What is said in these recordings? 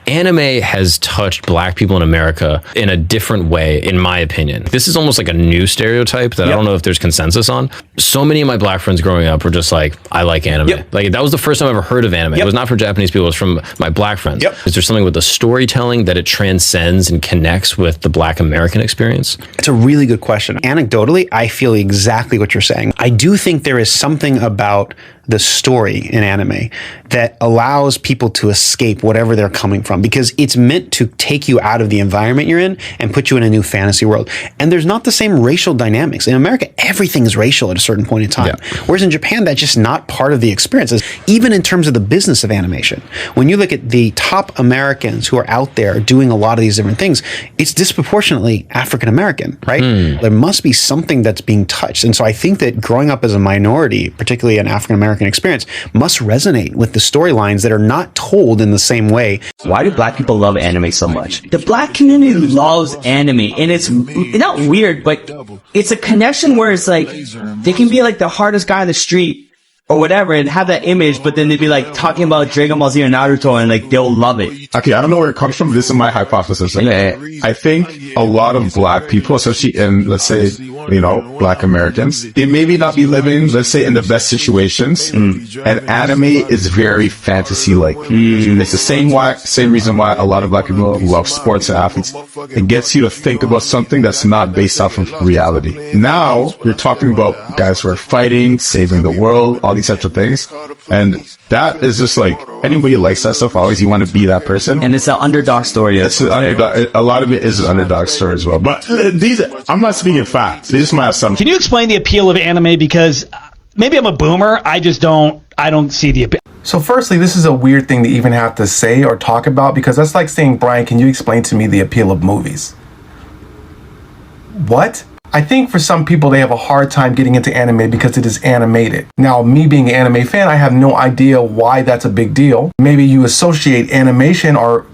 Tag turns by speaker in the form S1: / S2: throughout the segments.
S1: Anime has touched black people in America in a different way, in my opinion. This is almost like a new stereotype that I don't know if there's consensus on. So many of my black friends growing up were just like, I like anime. Like that was the first time I ever heard of anime. It was not for Japanese people, it was from my black friends. Is there something with the storytelling that it transcends and connects with the black American experience?
S2: It's a really good question. Anecdotally, I feel exactly what you're saying. I do think there is something about the story in anime that allows people to escape whatever they're coming from, because it's meant to take you out of the environment you're in and put you in a new fantasy world. And there's not the same racial dynamics. In America, everything is racial at a certain point in time. Whereas in Japan, that's just not part of the experience. Even in terms of the business of animation, when you look at the top Americans who are out there doing a lot of these different things, it's disproportionately African American, right? There must be something that's being touched. And so I think that growing up as a minority, particularly an African American experience, must resonate with the storylines that are not told in the same way.
S3: Why do black people love anime so much? The black community loves anime, and it's not weird, but it's a connection where it's like they can be like the hardest guy on the street or whatever and have that image, but then they'd be like talking about Dragon Ball Z or Naruto and like they'll love it.
S4: Okay, I don't know where it comes from. This is my hypothesis. I think a lot of black people, especially in, let's say, black Americans, they maybe not be living, let's say, in the best situations. And anime is very fantasy-like. It's the same reason why a lot of black people love sports and athletes. It gets you to think about something that's not based off of reality. Now, you're talking about guys who are fighting, saving the world, all these types of things. And that is just like, anybody likes that stuff, always you want to be that person.
S3: And it's an underdog story.
S4: A lot of it is an underdog story as well. But I'm not speaking facts. They just might have some.
S5: Can you explain the appeal of anime? Because maybe I'm a boomer. I don't see the appeal.
S6: So firstly, this is a weird thing to even have to say or talk about, because that's like saying, Brian, can you explain to me the appeal of movies? What? I think for some people, they have a hard time getting into anime because it is animated. Now, me being an anime fan, I have no idea why that's a big deal. Maybe you associate animation or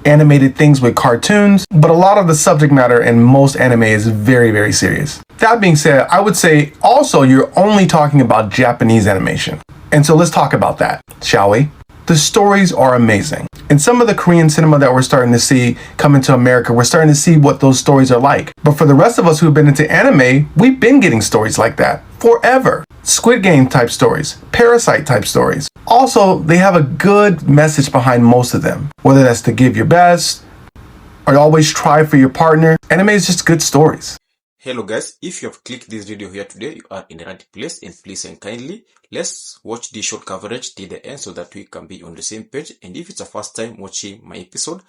S6: animated things with cartoons, but a lot of the subject matter in most anime is very, very serious. That being said, I would say also you're only talking about Japanese animation. And so let's talk about that, shall we? The stories are amazing. And some of the Korean cinema that we're starting to see come into America, we're starting to see what those stories are like. But for the rest of us who've been into anime, we've been getting stories like that forever. Squid Game type stories, Parasite type stories. Also, they have a good message behind most of them, whether that's to give your best or always try for your partner. Anime is just good stories.
S7: Hello guys, if you have clicked this video here today, you are in the right place, and please and kindly, let's watch this short coverage till the end so that we can be on the same page. And if it's the first time watching my episode,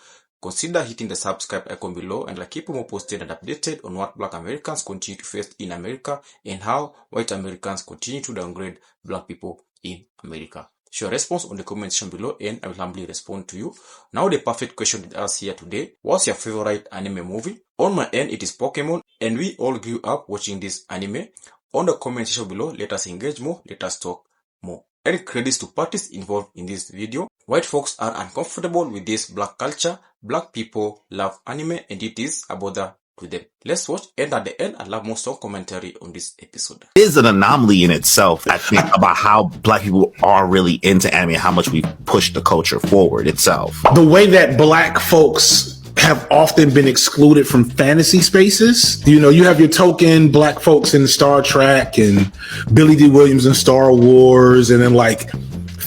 S7: consider hitting the subscribe icon below, and I'll keep you more posted and updated on what black Americans continue to face in America and how white Americans continue to downgrade black people in America. Share your response on the comment section below and I will humbly respond to you. Now the perfect question with us here today: what's your favorite anime movie? On my end, it is Pokemon, and we all grew up watching this anime. On the comment section below, let us engage more, let us talk more. And credits to parties involved in this video. White folks are uncomfortable with this black culture. Black people love anime, and it is a bother to them. Let's watch, and at the end, I'll have more strong commentary on this episode.
S8: It is an anomaly in itself, I think, about how black people are really into anime and how much we push the culture forward itself.
S9: The way that black folks have often been excluded from fantasy spaces. You have your token black folks in Star Trek and Billy D. Williams in Star Wars, and then like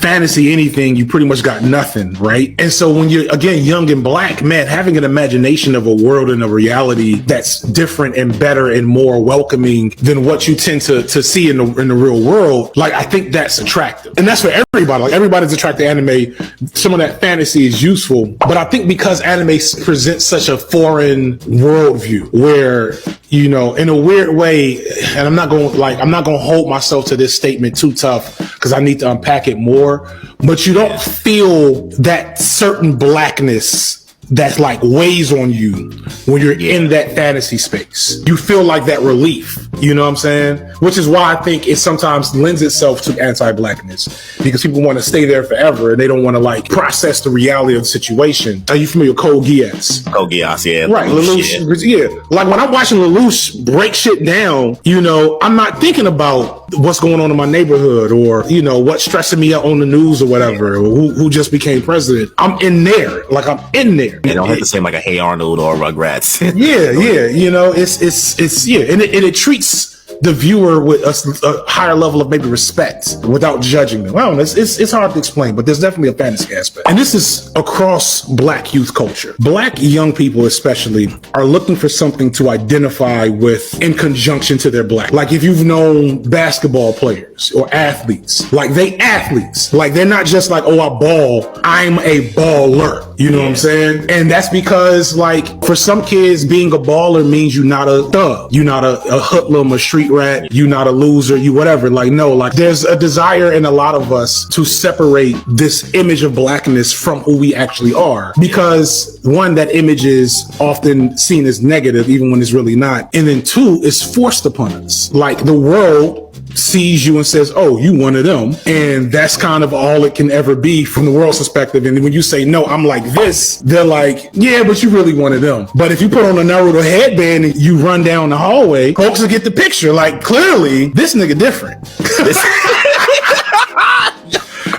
S9: fantasy anything, you pretty much got nothing, right? And so when you're, again, young and black, man, having an imagination of a world and a reality that's different and better and more welcoming than what you tend to see in the real world, like, I think that's attractive. And that's for everybody. Like, everybody's attracted to anime. Some of that fantasy is useful. But I think because anime presents such a foreign worldview where, in a weird way, and I'm not going to hold myself to this statement too tough because I need to unpack it more, but you don't feel that certain blackness that like weighs on you when you're in that fantasy space. You feel like that relief, you know what I'm saying? Which is why I think it sometimes lends itself to anti-blackness, because people want to stay there forever and they don't want to like process the reality of the situation. Are you familiar with Code Geass?
S8: Code Geass, yeah.
S9: Right, Lelouch, yeah. Like when I'm watching Lelouch break shit down, you know, I'm not thinking about what's going on in my neighborhood or, you know, what's stressing me out on the news or whatever, or who just became president. I'm in there. Like I'm in there.
S8: You don't have to say like a Hey Arnold or Rugrats.
S9: Yeah, you know, it's yeah, and it treats the viewer with a higher level of maybe respect without judging them. I don't know, it's hard to explain, but there's definitely a fantasy aspect. And this is across Black youth culture. Black young people especially are looking for something to identify with in conjunction to their Black. Like if you've known basketball players or athletes, like they athletes, like they're not just like, oh, I ball, I'm a baller. You know what I'm saying? And that's because like for some kids, being a baller means you're not a thug. You're not a hoodlum, a street rat. You're not a loser. You whatever. Like, no, like there's a desire in a lot of us to separate this image of Blackness from who we actually are. Because one, that image is often seen as negative, even when it's really not. And then two, it's forced upon us. Like the world sees you and says, oh, you one of them. And that's kind of all it can ever be from the world's perspective. And when you say, no, I'm like this, they're like, yeah, but you really one of them. But if you put on a Naruto headband and you run down the hallway, folks will get the picture. Like, clearly, this nigga different.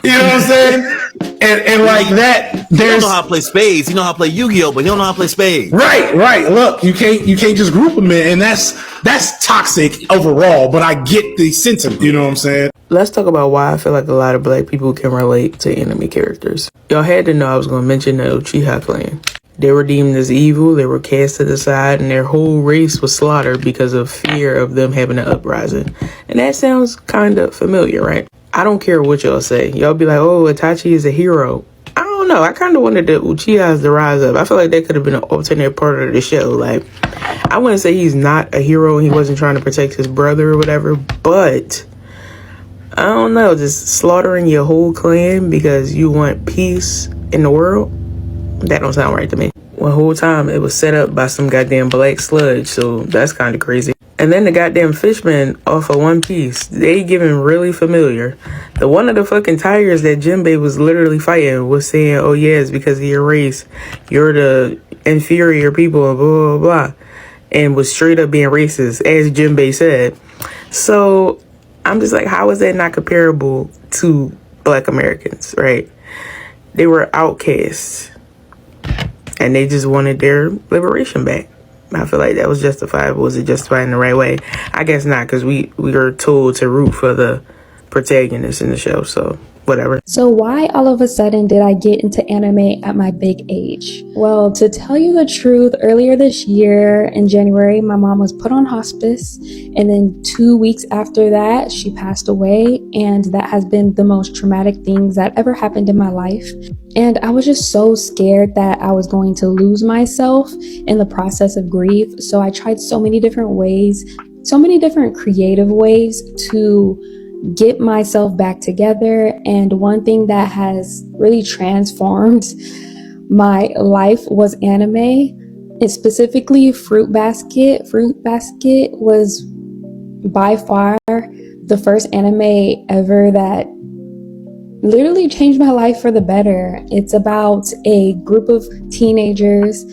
S9: You know what I'm saying? And like that,
S8: you don't know how to play spades. You know how to play Yu-Gi-Oh, but you don't know how to play spades.
S9: Right. Look, you can't just group them in, and that's toxic overall. But I get the sentiment. You know what I'm saying?
S10: Let's talk about why I feel like a lot of Black people can relate to anime characters. Y'all had to know I was going to mention the Uchiha clan. They were deemed as evil, they were cast to the side, and their whole race was slaughtered because of fear of them having an uprising. And that sounds kind of familiar, right? I don't care what y'all say. Y'all be like, oh, Itachi is a hero. I don't know. I kind of wanted the Uchihas to rise up. I feel like that could have been an alternate part of the show. Like, I wouldn't say he's not a hero and he wasn't trying to protect his brother or whatever, but I don't know. Just slaughtering your whole clan because you want peace in the world? That don't sound right to me. The whole time it was set up by some goddamn black sludge, so that's kind of crazy. And then the goddamn fishmen off of One Piece, they giving really familiar. The one of the fucking tigers that Jinbei was literally fighting was saying, oh yeah, it's because of your race. You're the inferior people and blah, blah, blah. And was straight up being racist, as Jinbei said. So I'm just like, how is that not comparable to Black Americans, right? They were outcasts. And they just wanted their liberation back. I feel like that was justifiable. Was it justified in the right way? I guess not, because we are told to root for the protagonist in the show, so whatever.
S11: So why all of a sudden did I get into anime at my big age? Well, to tell you the truth, earlier this year in January, my mom was put on hospice, and then 2 weeks after that, she passed away, and that has been the most traumatic things that ever happened in my life. And I was just so scared that I was going to lose myself in the process of grief. So I tried so many different ways, so many different creative ways to get myself back together. And one thing that has really transformed my life was anime. And specifically Fruit Basket. Fruit Basket was by far the first anime ever that literally changed my life for the better. It's about a group of teenagers.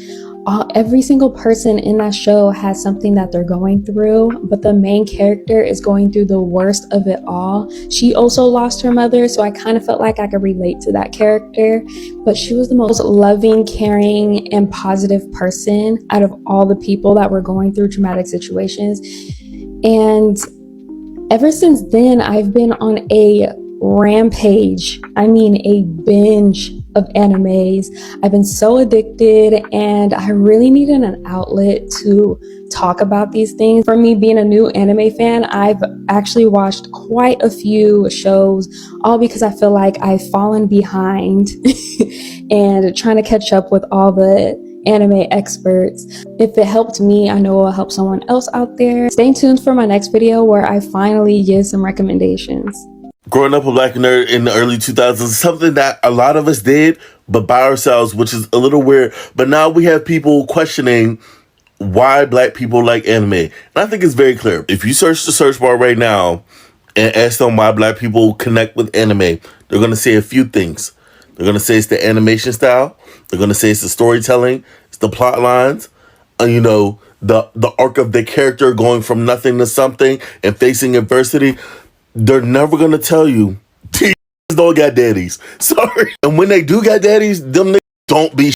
S11: Every single person in that show has something that they're going through, but the main character is going through the worst of it all. She also lost her mother, so I kind of felt like I could relate to that character, but she was the most loving, caring, and positive person out of all the people that were going through traumatic situations. And ever since then, I've been on a rampage, a binge of animes. I've been so addicted, and I really needed an outlet to talk about these things. For me, being a new anime fan, I've actually watched quite a few shows, all because I feel like I've fallen behind and trying to catch up with all the anime experts. If it helped me, I know it'll help someone else out there. Stay tuned for my next video where I finally give some recommendations.
S12: growing up a black nerd in the early 2000s, something that a lot of us did, but by ourselves, which is a little weird. But now we have people questioning why black people like anime. And I think it's very clear. If you search the search bar right now and ask them why black people connect with anime, they're going to say a few things. They're going to say it's the animation style. They're going to say it's the storytelling. It's the plot lines. The arc of the character going from nothing to something and facing adversity. They're never going to tell you, T don't got daddies. Sorry. And when they do got daddies, them niggas don't be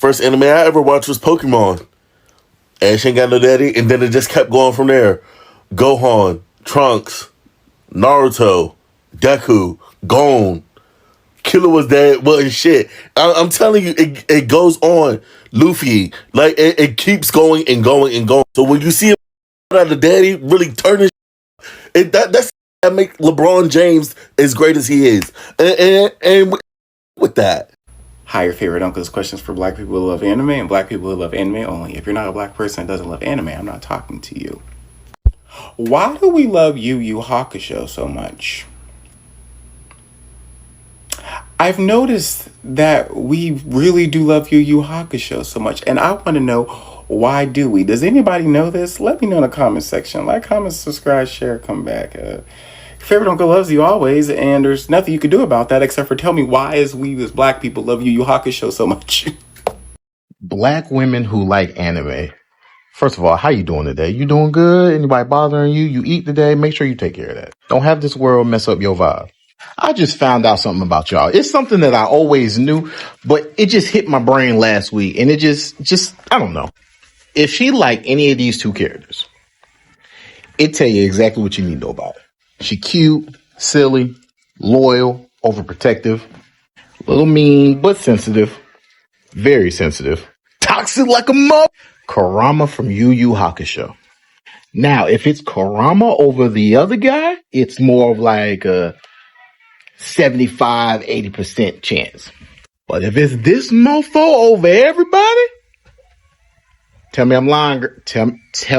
S12: First anime I ever watched was Pokemon. Ash ain't got no daddy. And then it just kept going from there. Gohan, Trunks, Naruto, Deku, Gon. Killer was dead, wasn't shit. I'm telling you, it goes on. Luffy, like it keeps going and going and going. So when you see him out of daddy really turning, that make LeBron James as great as he is, and with that.
S13: Hi, your favorite uncle's questions for black people who love anime and black people who love anime only. If you're not a black person that doesn't love anime, I'm not talking to you. Why do we love Yu Yu Hakusho so much? I've noticed that we really do love Yu Yu Hakusho so much, and I want to know, why do we? Does anybody know this? Let me know in the comment section. Like, comment, subscribe, share, come back. Your favorite uncle loves you always, and there's nothing you can do about that except for tell me why as we as black people love Yu Yu Hakusho so much.
S14: Black women who like anime. First of all, how you doing today? You doing good? Anybody bothering you? You eat today? Make sure you take care of that. Don't have this world mess up your vibe. I just found out something about y'all. It's something that I always knew, but it just hit my brain last week, and it just I don't know. If she liked any of these two characters, it tell you exactly what you need to know about her. She cute, silly, loyal, overprotective, a little mean, but sensitive, very sensitive, toxic like a mother. Kurama from Yu Yu Hakusho. Now, if it's Kurama over the other guy, it's more of like a 75-80% chance. But if it's this mofo over everybody, tell me I'm lying. Tell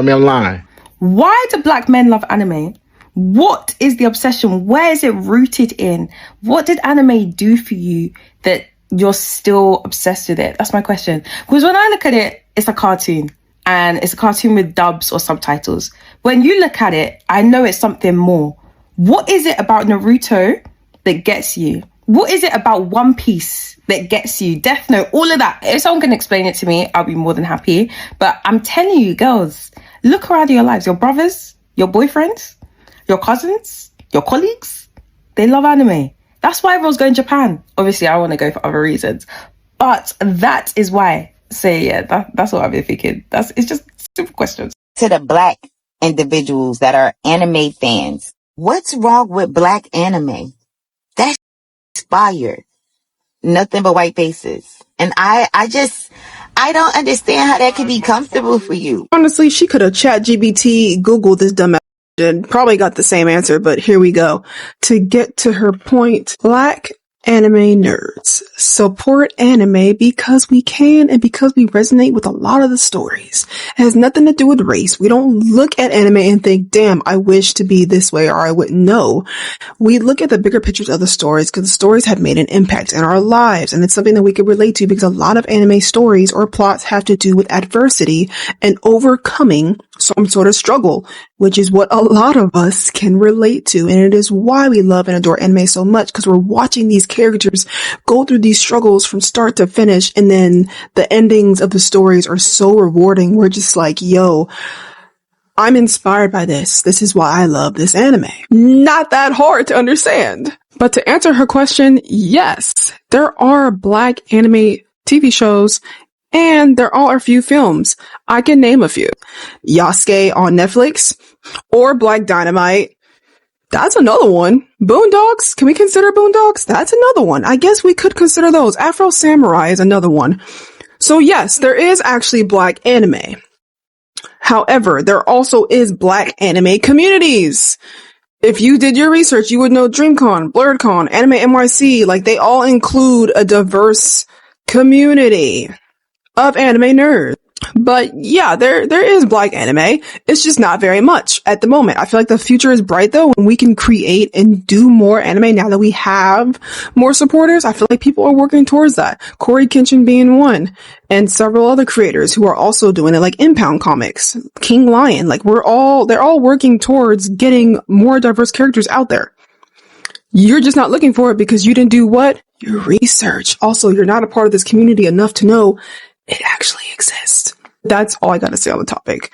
S14: me I'm lying.
S15: Why do black men love anime? What is the obsession? Where is it rooted in? What did anime do for you that you're still obsessed with it? That's my question. Because when I look at it, it's a cartoon. And it's a cartoon with dubs or subtitles. When you look at it, I know it's something more. What is it about Naruto that gets you? What is it about One Piece that gets you? Death Note, all of that. If someone can explain it to me, I'll be more than happy. But I'm telling you, girls, look around your lives. Your brothers, your boyfriends, your cousins, your colleagues, they love anime. That's why everyone's going to Japan. Obviously, I want to go for other reasons. But that is why. So yeah, that's what I've been thinking. It's just simple questions.
S16: To the black individuals that are anime fans, what's wrong with black anime? That's inspired. Nothing but white faces. And I don't understand how that could be comfortable for you.
S17: Honestly, she could have ChatGPT Googled this dumbass and probably got the same answer, but here we go. To get to her point, black anime nerds support anime because we can and because we resonate with a lot of the stories. It has nothing to do with race. We don't look at anime and think, damn, I wish to be this way or I wouldn't know. We look at the bigger pictures of the stories because the stories have made an impact in our lives, and it's something that we can relate to because a lot of anime stories or plots have to do with adversity and overcoming some sort of struggle, which is what a lot of us can relate to. And it is why we love and adore anime so much, because we're watching these characters go through these struggles from start to finish, and then the endings of the stories are so rewarding. We're just like, yo, I'm inspired by this. This is why I love this anime. Not that hard to understand. But to answer her question, yes, there are black anime TV shows and there are a few films. I can name a few. Yasuke on Netflix or Black Dynamite. That's another one. Boondocks. Can we consider Boondocks? That's another one. I guess we could consider those. Afro Samurai is another one. So yes, there is actually black anime. However, there also is black anime communities. If you did your research, you would know DreamCon, BlurredCon, Anime NYC, like they all include a diverse community of anime nerds. But yeah, there is black anime. It's just not very much at the moment. I feel like the future is bright though, and we can create and do more anime now that we have more supporters. I feel like people are working towards that. Corey Kenshin being one, and several other creators who are also doing it, like Impound Comics, King Lion. Like they're all working towards getting more diverse characters out there. You're just not looking for it because you didn't do what? Your research. Also, you're not a part of this community enough to know it actually exists. That's all I gotta say on the topic.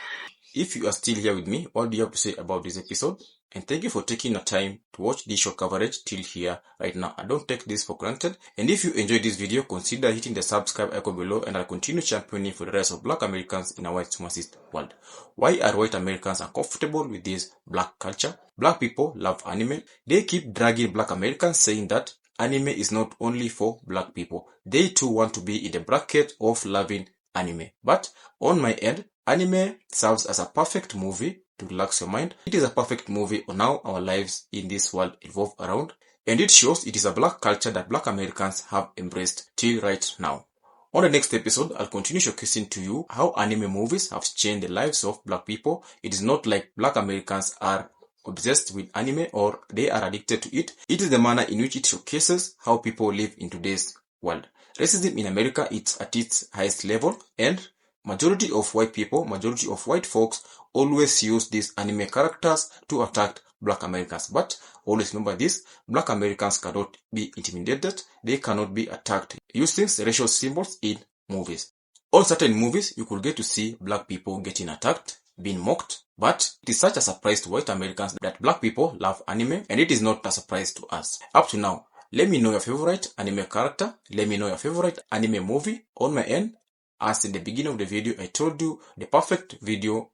S7: If you are still here with me, what do you have to say about this episode? And thank you for taking the time to watch this short coverage till here right now. I don't take this for granted. And if you enjoyed this video, consider hitting the subscribe icon below, and I'll continue championing for the rest of black Americans in a white supremacist world. Why are white Americans uncomfortable with this black culture? Black people love anime. They keep dragging black Americans, saying that anime is not only for black people. They too want to be in the bracket of loving anime. But on my end, anime serves as a perfect movie to relax your mind. It is a perfect movie on how our lives in this world evolve around, and it shows it is a black culture that black Americans have embraced till right now. On the next episode, I'll continue showcasing to you how anime movies have changed the lives of black people. It is not like black Americans are obsessed with anime or they are addicted to it. It is the manner in which it showcases how people live in today's world. Racism in America is at its highest level, and majority of white people, majority of white folks always use these anime characters to attack black Americans. But always remember this, black Americans cannot be intimidated, they cannot be attacked using racial symbols in movies. On certain movies, you could get to see black people getting attacked, being mocked, but it is such a surprise to white Americans that black people love anime, and it is not a surprise to us. Up to now, let me know your favorite anime character, let me know your favorite anime movie. On my end, as in the beginning of the video, I told you the perfect video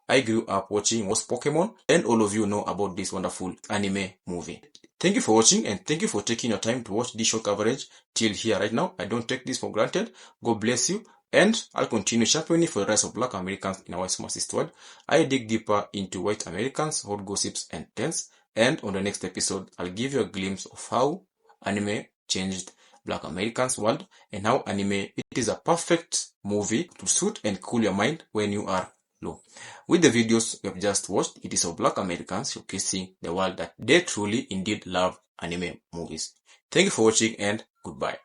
S7: I grew up watching was Pokemon, and all of you know about this wonderful anime movie. Thank you for watching, and thank you for taking your time to watch this show coverage till here right now. I don't take this for granted. God bless you, and I'll continue championing for the rest of black Americans in a white supremacist world. I dig deeper into white Americans, hot gossips, and trends, and on the next episode, I'll give you a glimpse of how anime changed black Americans' world, and how anime, it is a perfect movie to soothe and cool your mind when you are low. With the videos we have just watched, it is of black Americans showcasing the world that they truly indeed love anime movies. Thank you for watching, and goodbye.